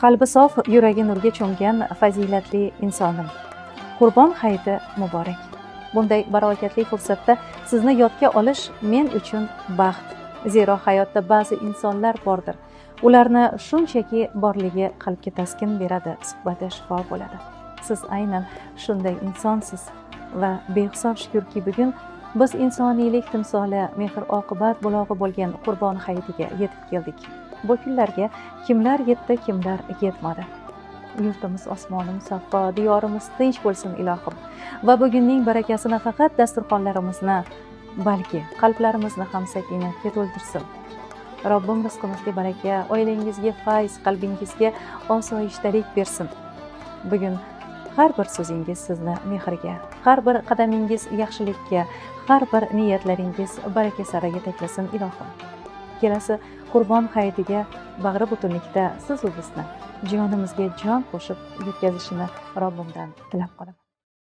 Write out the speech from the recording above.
Qalbi sof, yuragi nurga cho'mgan fazilatli insonim. Qurbon hayiti muborak. Bunday barakatli fursatda sizni yodga olish men uchun baxt. Zero hayotda ba'zi insonlar bordir. Ularni shunchaki borligi qalbga taskin beradi, suhbati shifo bo'ladi. Siz aynan shunday insonsiz va behisob shukrki bugun biz insoniylik timsoli, mehr-oqibat bulog'i bo'lgan Qurbon hayitiga yetib keldik. Bu kunlarga kimlar yetdi, kimlar yetmadi. Yurtimiz osmoni musaffo, diyorimiz tinch bo'lsin ilohim. Va bugunning barakasini faqat dasturxonlarimizni, balki qalblarimizni ham sakinatga to'ldirsin. Robbim rizqimizga baraka, oilangizga fayz, qalbingizga osoyishtalik bersin. Bugun har bir so'zingiz sizni mehrga, har bir qadamingiz yaxshilikka, har bir niyatlaringiz baraka sari yetaklasin ilohim. Kelasi Qurbon hayitiga bag'ri butunlikda siz u bizni jonimizga jon qo'shib yetkazishini Robbimdan tilab qolaman.